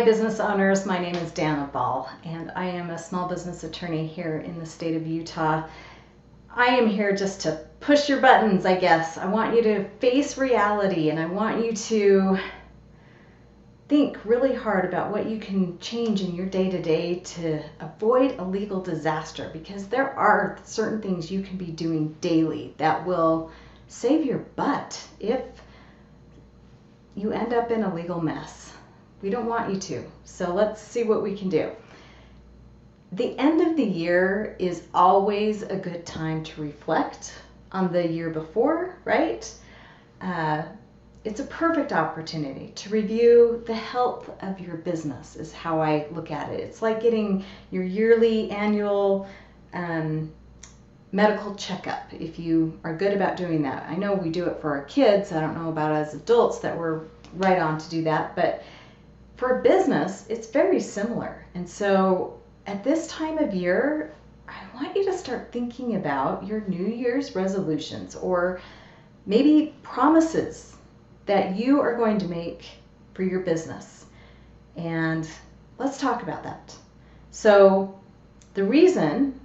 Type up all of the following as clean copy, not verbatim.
Hi business owners, my name is Dana Ball and I am a small business attorney here in the state of Utah. I am here just to push your buttons, I guess. I want you to face reality and I want you to think really hard about what you can change in your day-to-day to avoid a legal disaster, because there are certain things you can be doing daily that will save your butt if you end up in a legal mess. We don't want you to. So let's see what we can do. The end of the year is always a good time to reflect on the year before, right? It's a perfect opportunity to review the health of your business is how I look at it. It's like getting your yearly annual medical checkup, if you are good about doing that. I know we do it for our kids. I don't know about as adults that we're right on to do that, but for a business, it's very similar. And so at this time of year, I want you to start thinking about your New Year's resolutions or maybe promises that you are going to make for your business. And let's talk about that. So the reason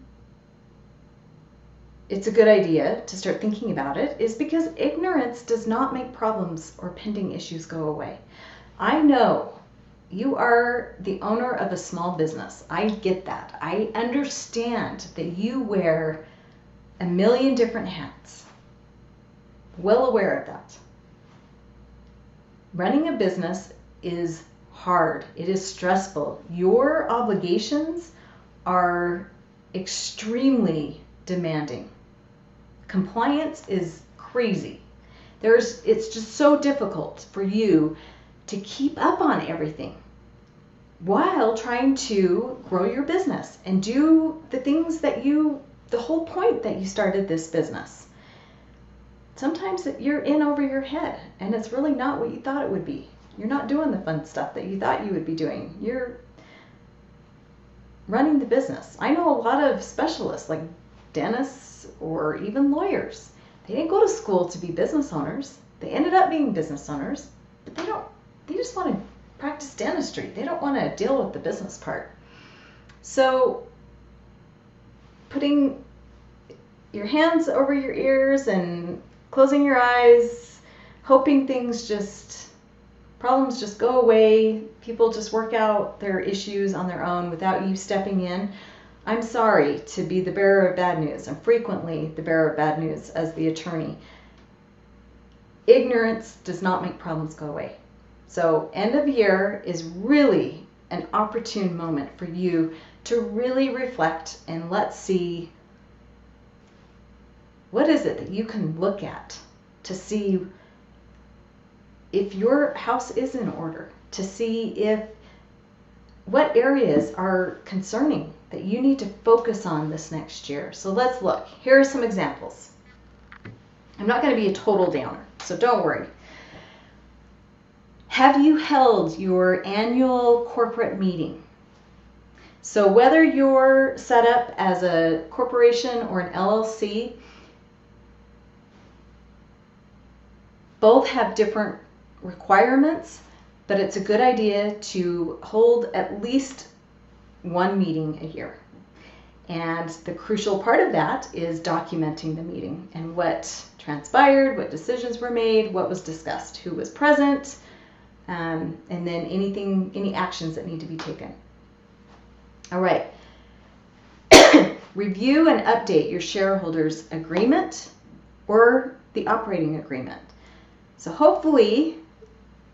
it's a good idea to start thinking about it is because ignorance does not make problems or pending issues go away. I know you are the owner of a small business. I get that. I understand that you wear a million different hats. Well aware of that. Running a business is hard. It is stressful. Your obligations are extremely demanding. Compliance is crazy. It's just so difficult for you to keep up on everything while trying to grow your business and do the things that the whole point that you started this business. Sometimes you're in over your head and it's really not what you thought it would be. You're not doing the fun stuff that you thought you would be doing. You're running the business. I know a lot of specialists like dentists or even lawyers. They didn't go to school to be business owners. They ended up being business owners, but they just want to practice dentistry. They don't want to deal with the business part. So putting your hands over your ears and closing your eyes, hoping problems just go away, people just work out their issues on their own without you stepping in. I'm sorry to be the bearer of bad news. I'm frequently the bearer of bad news as the attorney. Ignorance does not make problems go away. So end of year is really an opportune moment for you to really reflect and let's see what is it that you can look at to see if your house is in order, to see what areas are concerning that you need to focus on this next year. So let's look. Here are some examples. I'm not going to be a total downer, so don't worry. Have you held your annual corporate meeting? So whether you're set up as a corporation or an LLC, both have different requirements, but it's a good idea to hold at least one meeting a year. And the crucial part of that is documenting the meeting and what transpired, what decisions were made, what was discussed, who was present, and then any actions that need to be taken. All right. Review and update your shareholders' agreement or the operating agreement. So hopefully,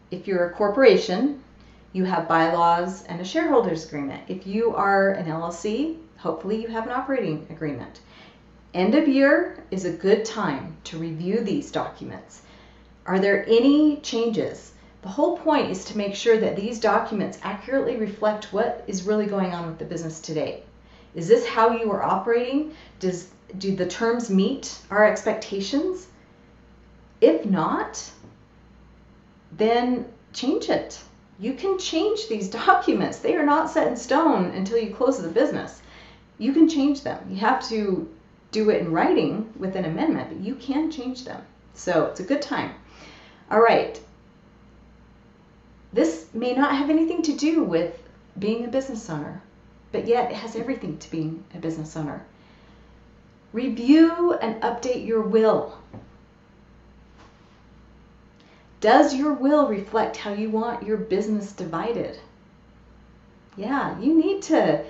if you're a corporation, you have bylaws and a shareholders agreement. If you are an LLC, hopefully you have an operating agreement. End of year is a good time to review these documents. Are there any changes? The whole point is to make sure that these documents accurately reflect what is really going on with the business today. Is this how you are operating? Do the terms meet our expectations? If not, then change it. You can change these documents. They are not set in stone until you close the business. You can change them. You have to do it in writing with an amendment, but you can change them. So it's a good time. All right. This may not have anything to do with being a business owner, but yet it has everything to being a business owner. Review and update your will. Does your will reflect how you want your business divided? Yeah, you need to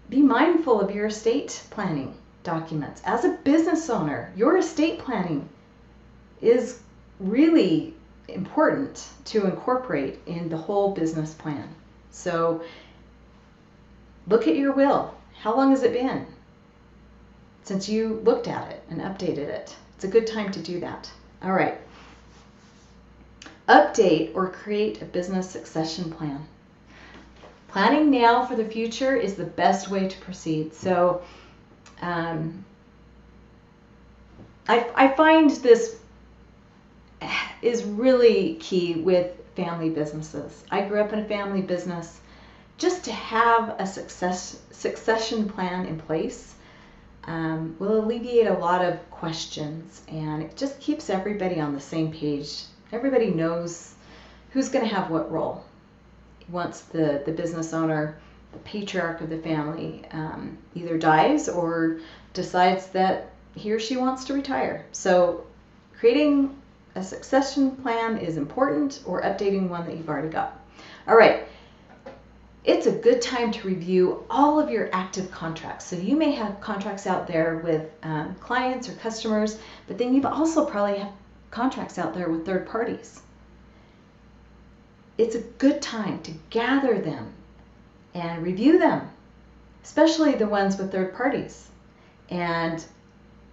be mindful of your estate planning documents. As a business owner, your estate planning is really important to incorporate in the whole business plan. So look at your will. How long has it been since you looked at it and updated it? It's a good time to do that. All right. Update or create a business succession plan. Planning now for the future is the best way to proceed. So I find this is really key with family businesses. I grew up in a family business. Just to have a succession plan in place will alleviate a lot of questions, and it just keeps everybody on the same page. Everybody knows who's going to have what role once the business owner, the patriarch of the family, either dies or decides that he or she wants to retire. So creating a succession plan is important, or updating one that you've already got. All right. It's a good time to review all of your active contracts. So you may have contracts out there with clients or customers, but then you've also probably have contracts out there with third parties. It's a good time to gather them and review them, especially the ones with third parties. And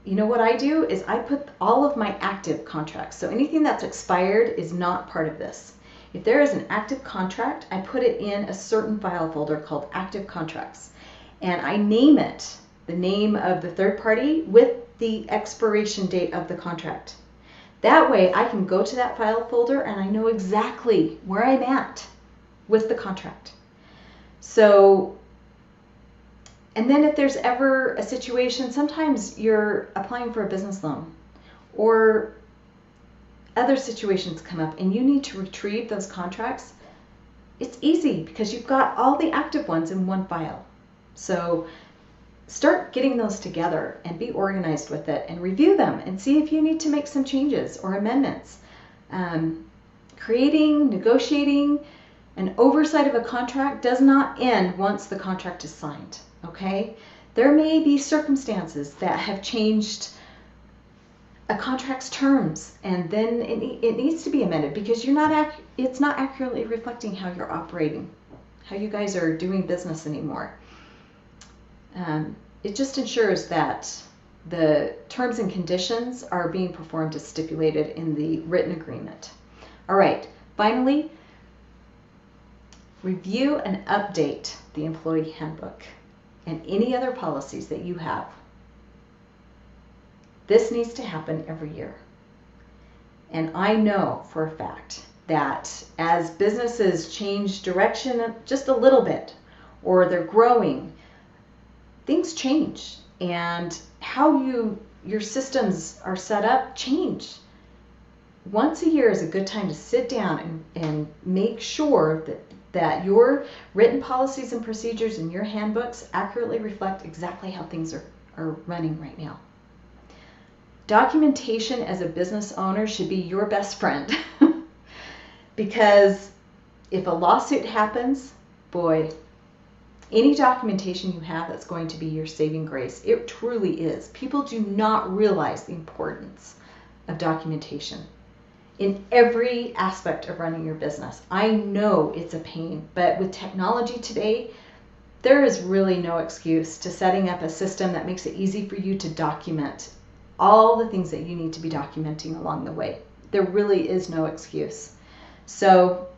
you know what I do is I put all of my active contracts. So anything that's expired is not part of this. If there is an active contract, I put it in a certain file folder called Active Contracts. And I name it, the name of the third party with the expiration date of the contract. That way I can go to that file folder and I know exactly where I'm at with the contract. So, and then if there's ever a situation, sometimes you're applying for a business loan or other situations come up and you need to retrieve those contracts, it's easy because you've got all the active ones in one file. So start getting those together and be organized with it and review them and see if you need to make some changes or amendments. Creating, negotiating, an oversight of a contract does not end once the contract is signed, okay? There may be circumstances that have changed a contract's terms, and then it needs to be amended because it's not accurately reflecting how you're operating, how you guys are doing business anymore. It just ensures that the terms and conditions are being performed as stipulated in the written agreement. All right, finally, review and update the employee handbook and any other policies that you have. This needs to happen every year. And I know for a fact that as businesses change direction just a little bit, or they're growing, things change. And how your systems are set up change. Once a year is a good time to sit down and make sure that your written policies and procedures in your handbooks accurately reflect exactly how things are running right now. Documentation as a business owner should be your best friend because if a lawsuit happens, boy, any documentation you have that's going to be your saving grace. It truly is. People do not realize the importance of documentation in every aspect of running your business. I know it's a pain, but with technology today, there is really no excuse to setting up a system that makes it easy for you to document all the things that you need to be documenting along the way. There really is no excuse. So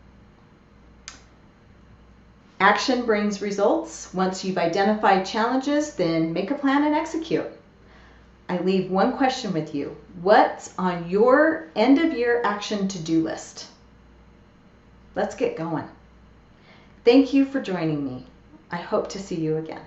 action brings results. Once you've identified challenges, then make a plan and execute. I leave one question with you. What's on your end of year action to-do list? Let's get going. Thank you for joining me. I hope to see you again.